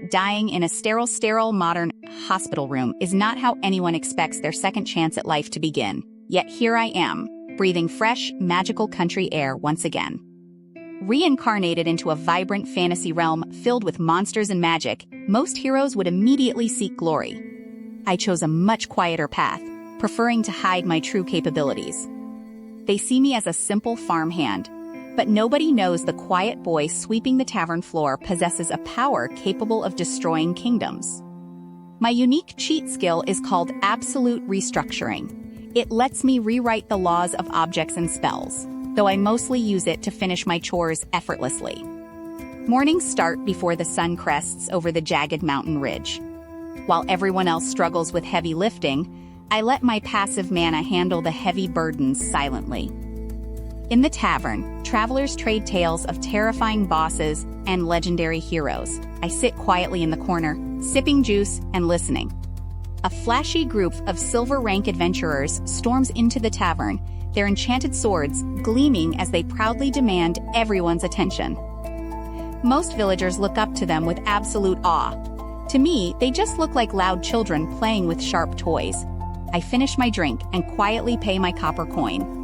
dying in a sterile modern hospital room is not how anyone expects their second chance at life to begin. Yet here I am, breathing fresh, magical country air once again. Reincarnated into a vibrant fantasy realm filled with monsters and magic, most heroes would immediately seek glory. I chose a much quieter path, preferring to hide my true capabilities. They see me as a simple farmhand, but nobody knows the quiet boy sweeping the tavern floor possesses a power capable of destroying kingdoms. My unique cheat skill is called absolute restructuring. It lets me rewrite the laws of objects and spells, though I mostly use it to finish my chores effortlessly. Mornings start before the sun crests over the jagged mountain ridge. While everyone else struggles with heavy lifting, I let my passive mana handle the heavy burdens silently. In the tavern, travelers trade tales of terrifying bosses and legendary heroes. I sit quietly in the corner, sipping juice and listening. A flashy group of silver-rank adventurers storms into the tavern, their enchanted swords gleaming as they proudly demand everyone's attention. Most villagers look up to them with absolute awe. To me, they just look like loud children playing with sharp toys. I finish my drink and quietly pay my copper coin.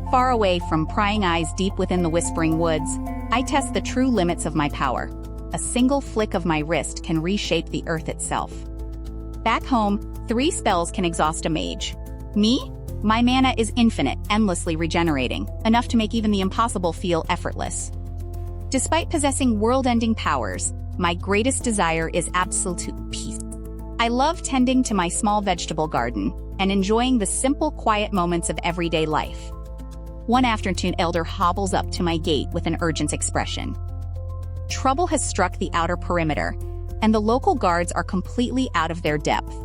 Far away from prying eyes deep within the whispering woods, I test the true limits of my power. A single flick of my wrist can reshape the earth itself. Back home, 3 spells can exhaust a mage. Me? My mana is infinite, endlessly regenerating, enough to make even the impossible feel effortless. Despite possessing world-ending powers, my greatest desire is absolute peace. I love tending to my small vegetable garden and enjoying the simple, quiet moments of everyday life. One afternoon, elder hobbles up to my gate with an urgent expression. Trouble has struck the outer perimeter, and the local guards are completely out of their depth.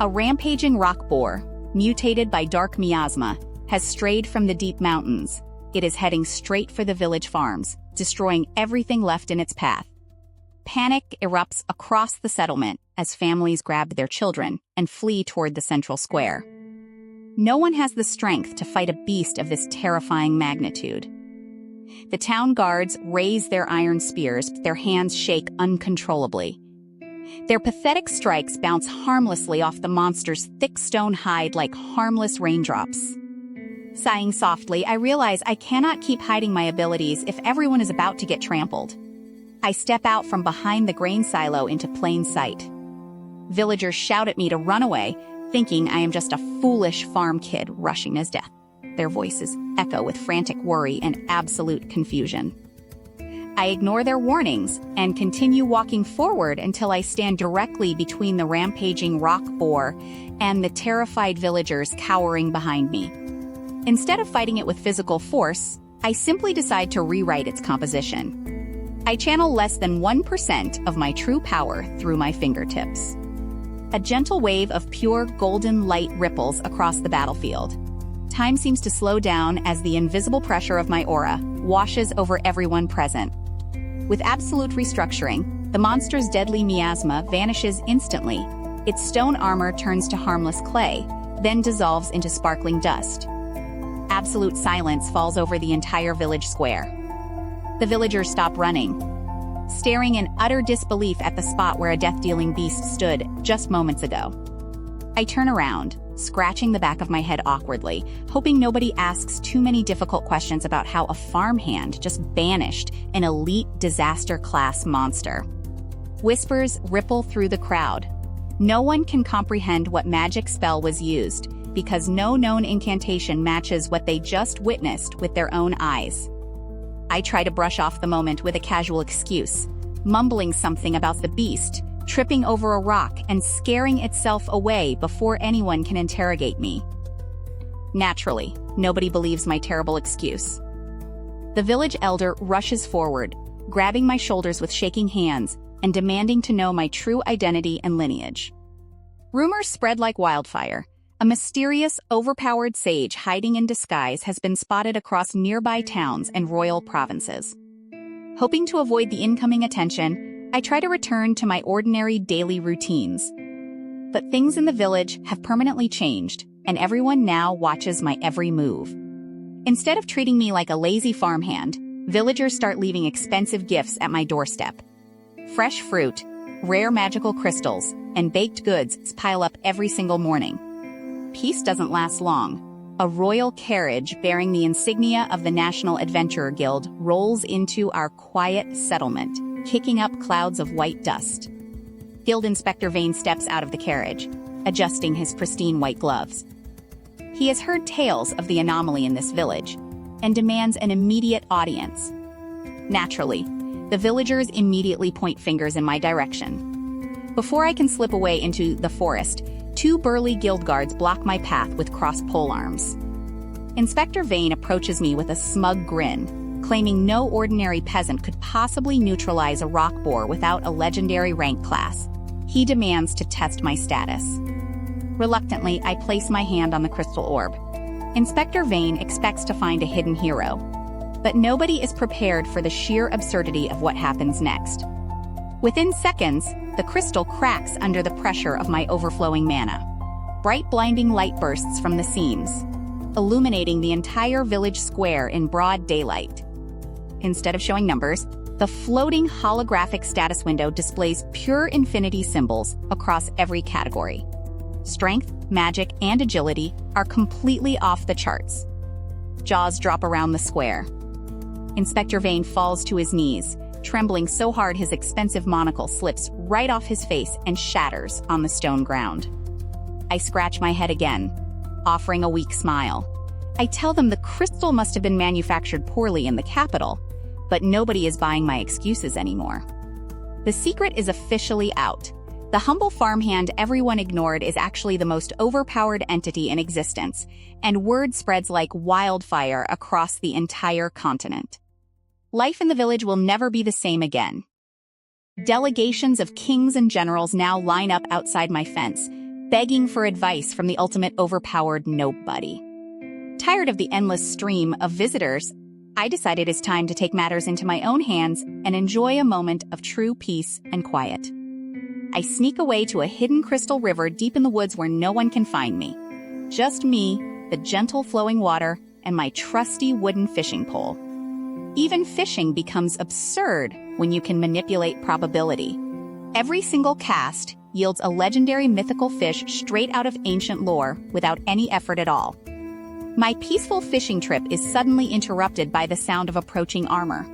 A rampaging rock boar, mutated by dark miasma, has strayed from the deep mountains. It is heading straight for the village farms, destroying everything left in its path. Panic erupts across the settlement as families grab their children and flee toward the central square. No one has the strength to fight a beast of this terrifying magnitude. The town guards raise their iron spears, their hands shake uncontrollably. Their pathetic strikes bounce harmlessly off the monster's thick stone hide like harmless raindrops. Sighing softly, I realize I cannot keep hiding my abilities if everyone is about to get trampled. I step out from behind the grain silo into plain sight. Villagers shout at me to run away, thinking I am just a foolish farm kid rushing his death. Their voices echo with frantic worry and absolute confusion. I ignore their warnings and continue walking forward until I stand directly between the rampaging rock boar and the terrified villagers cowering behind me. Instead of fighting it with physical force, I simply decide to rewrite its composition. I channel less than 1% of my true power through my fingertips. A gentle wave of pure golden light ripples across the battlefield. Time seems to slow down as the invisible pressure of my aura washes over everyone present. With absolute restructuring, the monster's deadly miasma vanishes instantly. Its stone armor turns to harmless clay, then dissolves into sparkling dust. Absolute silence falls over the entire village square. The villagers stop running, staring in utter disbelief at the spot where a death-dealing beast stood just moments ago. I turn around, scratching the back of my head awkwardly, hoping nobody asks too many difficult questions about how a farmhand just banished an elite disaster-class monster. Whispers ripple through the crowd. No one can comprehend what magic spell was used, because no known incantation matches what they just witnessed with their own eyes. I try to brush off the moment with a casual excuse, mumbling something about the beast, tripping over a rock and scaring itself away before anyone can interrogate me. Naturally, nobody believes my terrible excuse. The village elder rushes forward, grabbing my shoulders with shaking hands and demanding to know my true identity and lineage. Rumors spread like wildfire. A mysterious, overpowered sage hiding in disguise has been spotted across nearby towns and royal provinces. Hoping to avoid the incoming attention, I try to return to my ordinary daily routines. But things in the village have permanently changed, and everyone now watches my every move. Instead of treating me like a lazy farmhand, villagers start leaving expensive gifts at my doorstep. Fresh fruit, Rare magical crystals and baked goods pile up every single morning. Peace doesn't last long. A royal carriage bearing the insignia of the National Adventurer Guild rolls into our quiet settlement, kicking up clouds of white dust. Guild Inspector Vane steps out of the carriage, adjusting his pristine white gloves. He has heard tales of the anomaly in this village and demands an immediate audience. Naturally, the villagers immediately point fingers in my direction. Before I can slip away into the forest, 2 burly guild guards block my path with crossed polearms. Inspector Vane approaches me with a smug grin, claiming no ordinary peasant could possibly neutralize a rock boar without a legendary rank class. He demands to test my status. Reluctantly, I place my hand on the crystal orb. Inspector Vane expects to find a hidden hero, but nobody is prepared for the sheer absurdity of what happens next. Within seconds, the crystal cracks under the pressure of my overflowing mana. Bright blinding light bursts from the seams, illuminating the entire village square in broad daylight. Instead of showing numbers, the floating holographic status window displays pure infinity symbols across every category. Strength, magic, and agility are completely off the charts. Jaws drop around the square. Inspector Vane falls to his knees, trembling so hard his expensive monocle slips right off his face and shatters on the stone ground. I scratch my head again, offering a weak smile. I tell them the crystal must have been manufactured poorly in the capital, but nobody is buying my excuses anymore. The secret is officially out. The humble farmhand everyone ignored is actually the most overpowered entity in existence, and word spreads like wildfire across the entire continent. Life in the village will never be the same again. Delegations of kings and generals now line up outside my fence, begging for advice from the ultimate overpowered nobody. Tired of the endless stream of visitors, I decided it's time to take matters into my own hands and enjoy a moment of true peace and quiet. I sneak away to a hidden crystal river deep in the woods where no one can find me. Just me, the gentle flowing water, and my trusty wooden fishing pole. Even fishing becomes absurd when you can manipulate probability. Every single cast yields a legendary mythical fish straight out of ancient lore without any effort at all. My peaceful fishing trip is suddenly interrupted by the sound of approaching armor.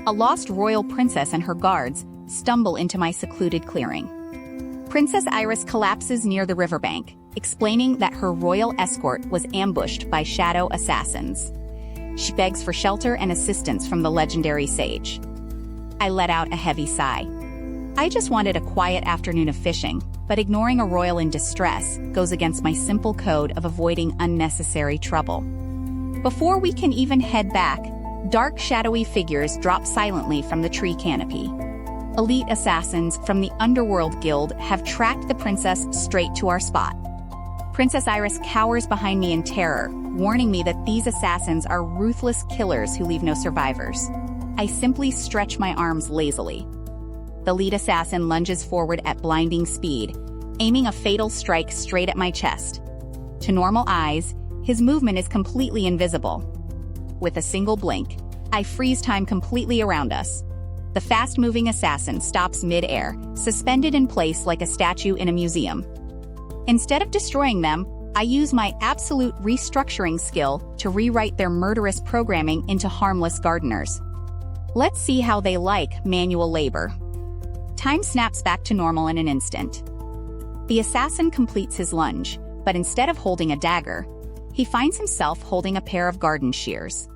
A lost royal princess and her guards stumble into my secluded clearing. Princess Iris collapses near the riverbank, explaining that her royal escort was ambushed by shadow assassins. She begs for shelter and assistance from the legendary sage. I let out a heavy sigh. I just wanted a quiet afternoon of fishing, but ignoring a royal in distress goes against my simple code of avoiding unnecessary trouble. Before we can even head back, dark shadowy figures drop silently from the tree canopy. Elite assassins from the Underworld Guild have tracked the princess straight to our spot. Princess Iris cowers behind me in terror, warning me that these assassins are ruthless killers who leave no survivors. I simply stretch my arms lazily. The lead assassin lunges forward at blinding speed, aiming a fatal strike straight at my chest. To normal eyes, his movement is completely invisible. With a single blink, I freeze time completely around us. The fast-moving assassin stops mid-air, suspended in place like a statue in a museum. Instead of destroying them, I use my absolute restructuring skill to rewrite their murderous programming into harmless gardeners. Let's see how they like manual labor. Time snaps back to normal in an instant. The assassin completes his lunge, but instead of holding a dagger, he finds himself holding a pair of garden shears.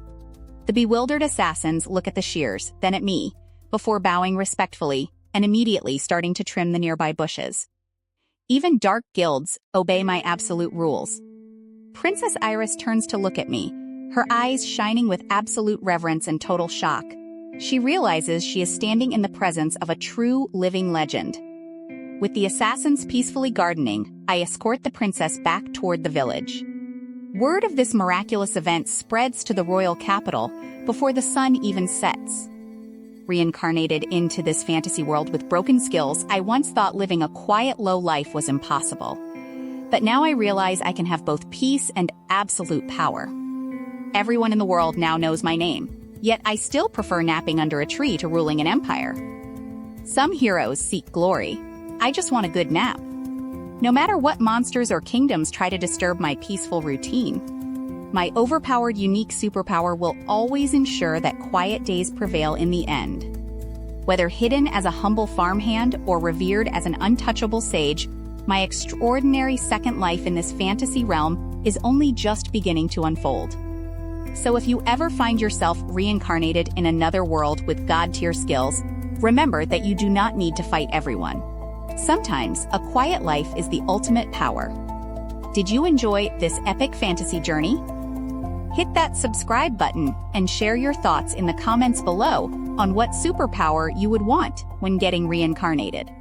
The bewildered assassins look at the shears, then at me, before bowing respectfully and immediately starting to trim the nearby bushes. Even dark guilds obey my absolute rules. Princess Iris turns to look at me, her eyes shining with absolute reverence and total shock. She realizes she is standing in the presence of a true living legend. With the assassins peacefully gardening, I escort the princess back toward the village. Word of this miraculous event spreads to the royal capital before the sun even sets. Reincarnated into this fantasy world with broken skills, I once thought living a quiet, low life was impossible. But now I realize I can have both peace and absolute power. Everyone in the world now knows my name, yet I still prefer napping under a tree to ruling an empire. Some heroes seek glory. I just want a good nap. No matter what monsters or kingdoms try to disturb my peaceful routine, my overpowered unique superpower will always ensure that quiet days prevail in the end. Whether hidden as a humble farmhand or revered as an untouchable sage, my extraordinary second life in this fantasy realm is only just beginning to unfold. So if you ever find yourself reincarnated in another world with god-tier skills, remember that you do not need to fight everyone. Sometimes, a quiet life is the ultimate power. Did you enjoy this epic fantasy journey? Hit that subscribe button and share your thoughts in the comments below on what superpower you would want when getting reincarnated.